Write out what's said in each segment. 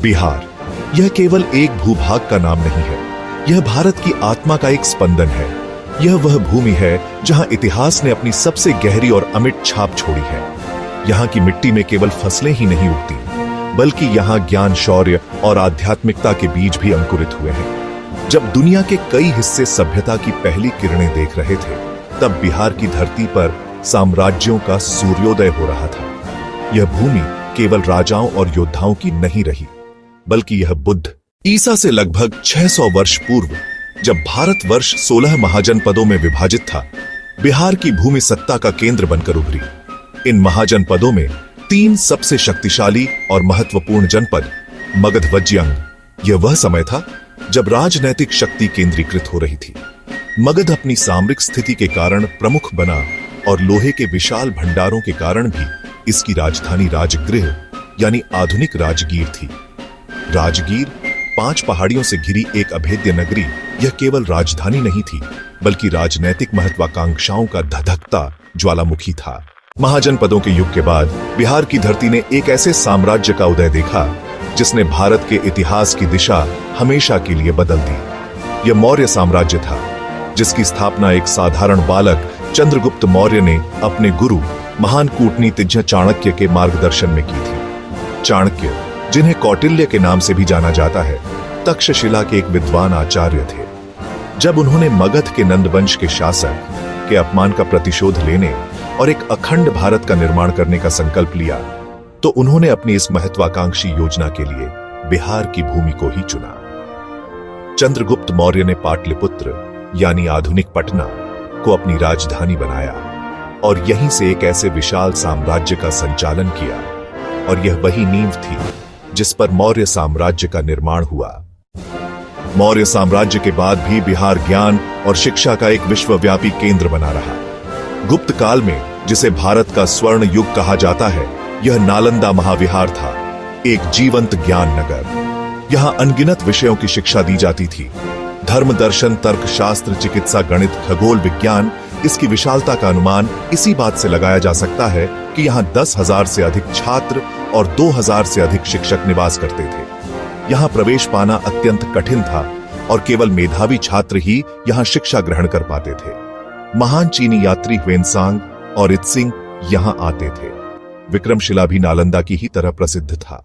बिहार यह केवल एक भूभाग का नाम नहीं है, यह भारत की आत्मा का एक स्पंदन है। यह वह भूमि है जहां इतिहास ने अपनी सबसे गहरी और अमिट छाप छोड़ी है। यहाँ की मिट्टी में केवल फसलें ही नहीं उगती, बल्कि यहाँ ज्ञान, शौर्य और आध्यात्मिकता के बीज भी अंकुरित हुए हैं। जब दुनिया के कई हिस्से सभ्यता की पहली किरणें देख रहे थे, तब बिहार की धरती पर साम्राज्यों का सूर्योदय हो रहा था। यह भूमि केवल राजाओं और योद्धाओं की नहीं रही, बल्कि यह बुद्ध ईसा से लगभग 600 वर्ष पूर्व, जब भारतवर्ष 16 महाजनपदों में विभाजित था, बिहार की भूमि सत्ता का केंद्र बनकर उभरी। इन महाजनपदों में 3 सबसे शक्तिशाली और महत्वपूर्ण जनपद मगध, वज्रंग। यह वह समय था जब राजनैतिक शक्ति केंद्रीकृत हो रही थी। मगध अपनी सामरिक स्थिति के कारण प्रमुख बना और लोहे के विशाल भंडारों के कारण भी इसकी राजधानी राजगृह यानी आधुनिक राजगीर थी। राजगीर 5 पहाड़ियों से घिरी एक अभेद्य नगरी, यह केवल राजधानी नहीं थी, बल्कि राजनैतिक महत्वाकांक्षाओं का धधकता ज्वालामुखी था। महाजनपदों के युग के बाद बिहार की धरती ने एक ऐसे साम्राज्य का उदय देखा जिसने भारत के इतिहास की दिशा हमेशा के लिए बदल दी। यह मौर्य साम्राज्य था, जिसकी स्थापना एक साधारण बालक चंद्रगुप्त मौर्य ने अपने गुरु महान कूटनीतिज्ञ चाणक्य के मार्गदर्शन में की थी। चाणक्य, जिन्हें कौटिल्य के नाम से भी जाना जाता है, तक्षशिला के एक विद्वान आचार्य थे। जब उन्होंने मगध के नंदवंश के शासक के अपमान का प्रतिशोध लेने और एक अखंड भारत का निर्माण करने का संकल्प लिया, तो उन्होंने अपनी इस महत्वाकांक्षी योजना के लिए बिहार की भूमि को ही चुना। चंद्रगुप्त मौर्य ने पाटलिपुत्र यानी आधुनिक पटना को अपनी राजधानी बनाया और यहीं से एक ऐसे विशाल साम्राज्य का संचालन किया, और यह वही नींव थी जिस पर मौर्य साम्राज्य का निर्माण हुआ। मौर्य साम्राज्य के बाद भी बिहार ज्ञान और शिक्षा का एक विश्वव्यापी केंद्र बना रहा। गुप्त काल में, जिसे भारत का स्वर्ण युग कहा जाता है, यह नालंदा महाविहार था, एक जीवंत ज्ञान नगर। यहां अनगिनत विषयों की शिक्षा दी जाती थी। धर्म, दर्शन, तर्कशास्त्र, चिकित्सा, गणित, खगोल विज्ञान। इसकी विशालता का अनुमान इसी बात से लगाया जा सकता है कि यहाँ 10,000 से अधिक छात्र और 2,000 से अधिक शिक्षक निवास करते थे। यहाँ प्रवेश पाना अत्यंत कठिन था और केवल मेधावी छात्र ही यहाँ शिक्षा ग्रहण कर पाते थे। महान चीनी यात्री ह्वेनसांग और इत्सिंग यहाँ आते थे। विक्रमशिला भी नालंदा की ही तरह प्रसिद्ध था।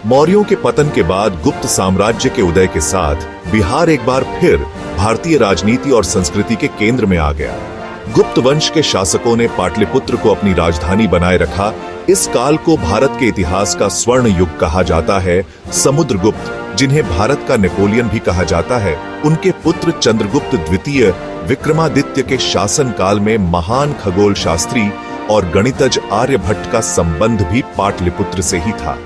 मौर्यों के पतन के बाद गुप्त साम्राज्य के उदय के साथ बिहार एक बार फिर भारतीय राजनीति और संस्कृति के केंद्र में आ गया। गुप्त वंश के शासकों ने पाटलिपुत्र को अपनी राजधानी बनाए रखा। इस काल को भारत के इतिहास का स्वर्ण युग कहा जाता है। समुद्रगुप्त, जिन्हें भारत का नेपोलियन भी कहा जाता है, उनके पुत्र चंद्रगुप्त द्वितीय विक्रमादित्य के शासन काल में महान खगोल शास्त्री और गणितज्ञ आर्यभट्ट का संबंध भी पाटलिपुत्र से ही था।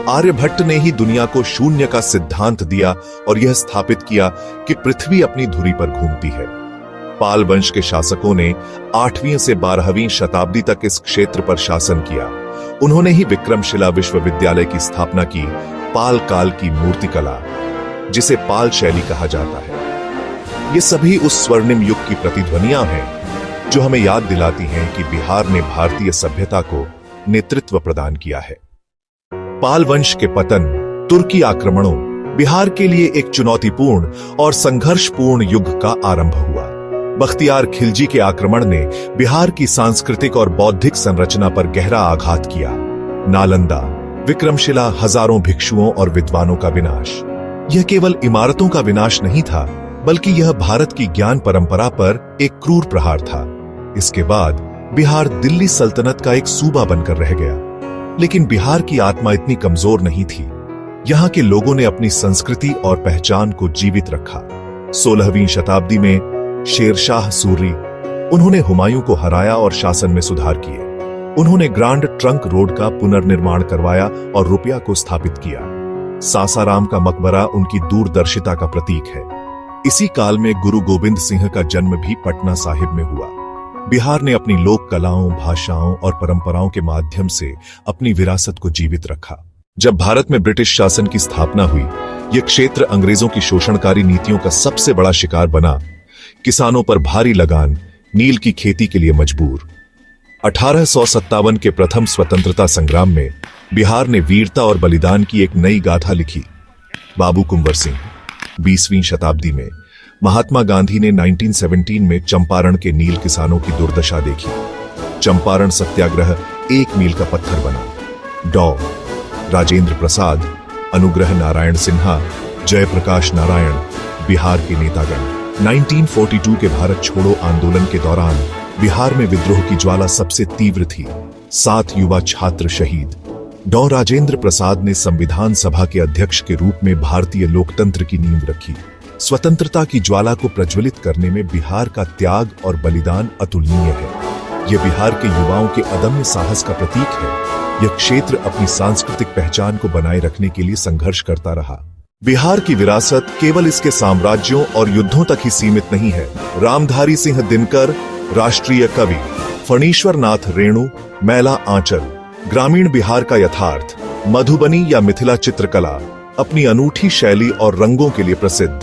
आर्यभट्ट ने ही दुनिया को शून्य का सिद्धांत दिया और यह स्थापित किया कि पृथ्वी अपनी धुरी पर घूमती है। पाल वंश के शासकों ने 8वीं से 12वीं शताब्दी तक इस क्षेत्र पर शासन किया। उन्होंने ही विक्रमशिला विश्वविद्यालय की स्थापना की। पाल काल की मूर्तिकला, जिसे पाल शैली कहा जाता है, ये सभी उस स्वर्णिम युग की प्रतिध्वनियां हैं जो हमें याद दिलाती हैं कि बिहार ने भारतीय सभ्यता को नेतृत्व प्रदान किया है। पाल वंश के पतन, तुर्की आक्रमणों, बिहार के लिए एक चुनौतीपूर्ण और संघर्षपूर्ण युग का आरंभ हुआ। बख्तियार खिलजी के आक्रमण ने बिहार की सांस्कृतिक और बौद्धिक संरचना पर गहरा आघात किया। नालंदा, विक्रमशिला, हजारों भिक्षुओं और विद्वानों का विनाश। यह केवल इमारतों का विनाश नहीं था, बल्कि यह भारत की ज्ञान परंपरा पर एक क्रूर प्रहार था। इसके बाद बिहार दिल्ली सल्तनत का एक सूबा बनकर रह गया। लेकिन बिहार की आत्मा इतनी कमजोर नहीं थी। यहाँ के लोगों ने अपनी संस्कृति और पहचान को जीवित रखा। 16वीं शताब्दी में शेरशाह सूरी, उन्होंने हुमायूं को हराया और शासन में सुधार किए। उन्होंने ग्रांड ट्रंक रोड का पुनर्निर्माण करवाया और रुपया को स्थापित किया। सासाराम का मकबरा उनकी दूरदर्शिता का प्रतीक है। इसी काल में गुरु गोविंद सिंह का जन्म भी पटना साहिब में हुआ। बिहार ने अपनी लोक कलाओं, भाषाओं और परंपराओं के माध्यम से अपनी विरासत को जीवित रखा। जब भारत में ब्रिटिश शासन की स्थापना हुई, यह क्षेत्र अंग्रेजों की शोषणकारी नीतियों का सबसे बड़ा शिकार बना। किसानों पर भारी लगान, नील की खेती के लिए मजबूर। 1857 के प्रथम स्वतंत्रता संग्राम में बिहार ने वीरता और बलिदान की एक नई गाथा लिखी। बाबू कुंवर सिंह। 20वीं शताब्दी में महात्मा गांधी ने 1917 में चंपारण के नील किसानों की दुर्दशा देखी। चंपारण सत्याग्रह एक मील का पत्थर बना। डॉ. राजेंद्र प्रसाद, अनुग्रह नारायण सिन्हा, जयप्रकाश नारायण बिहार के नेतागण। 1942 के भारत छोड़ो आंदोलन के दौरान बिहार में विद्रोह की ज्वाला सबसे तीव्र थी। 7 युवा छात्र शहीद। डॉ. राजेंद्र प्रसाद ने संविधान सभा के अध्यक्ष के रूप में भारतीय लोकतंत्र की नींव रखी। स्वतंत्रता की ज्वाला को प्रज्वलित करने में बिहार का त्याग और बलिदान अतुलनीय है। यह बिहार के युवाओं के अदम्य साहस का प्रतीक है। यह क्षेत्र अपनी सांस्कृतिक पहचान को बनाए रखने के लिए संघर्ष करता रहा। बिहार की विरासत केवल इसके साम्राज्यों और युद्धों तक ही सीमित नहीं है। रामधारी सिंह दिनकर, राष्ट्रीय कवि, फणीश्वर नाथ रेणु, मैला आंचल, ग्रामीण बिहार का यथार्थ, मधुबनी या मिथिला चित्रकला अपनी अनूठी शैली और रंगों के लिए प्रसिद्ध,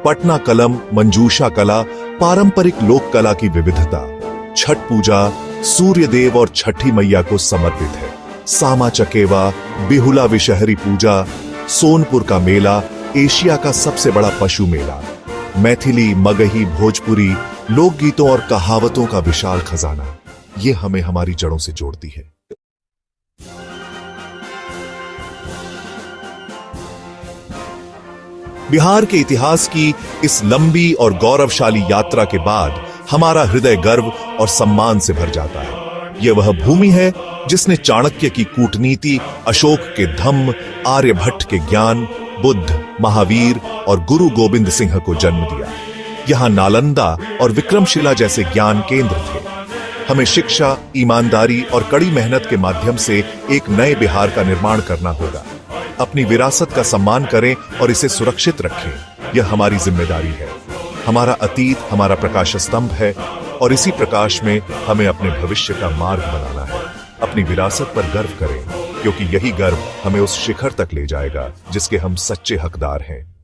पटना कलम, मंजूषा कला, पारंपरिक लोक कला की विविधता, छठ पूजा सूर्य देव और छठी मैया को समर्पित है, सामा चकेवा, बिहुला विषहरी पूजा, सोनपुर का मेला एशिया का सबसे बड़ा पशु मेला, मैथिली, मगही, भोजपुरी लोकगीतों और कहावतों का विशाल खजाना, ये हमें हमारी जड़ों से जोड़ती है। बिहार के इतिहास की इस लंबी और गौरवशाली यात्रा के बाद हमारा हृदय गर्व और सम्मान से भर जाता है। यह वह भूमि है जिसने चाणक्य की कूटनीति, अशोक के धम्म, आर्यभट्ट के ज्ञान, बुद्ध, महावीर और गुरु गोविंद सिंह को जन्म दिया। यहां नालंदा और विक्रमशिला जैसे ज्ञान केंद्र थे। हमें शिक्षा, ईमानदारी और कड़ी मेहनत के माध्यम से एक नए बिहार का निर्माण करना होगा। अपनी विरासत का सम्मान करें और इसे सुरक्षित रखें। यह हमारी जिम्मेदारी है। हमारा अतीत हमारा प्रकाश स्तंभ है और इसी प्रकाश में हमें अपने भविष्य का मार्ग बनाना है। अपनी विरासत पर गर्व करें, क्योंकि यही गर्व हमें उस शिखर तक ले जाएगा जिसके हम सच्चे हकदार हैं।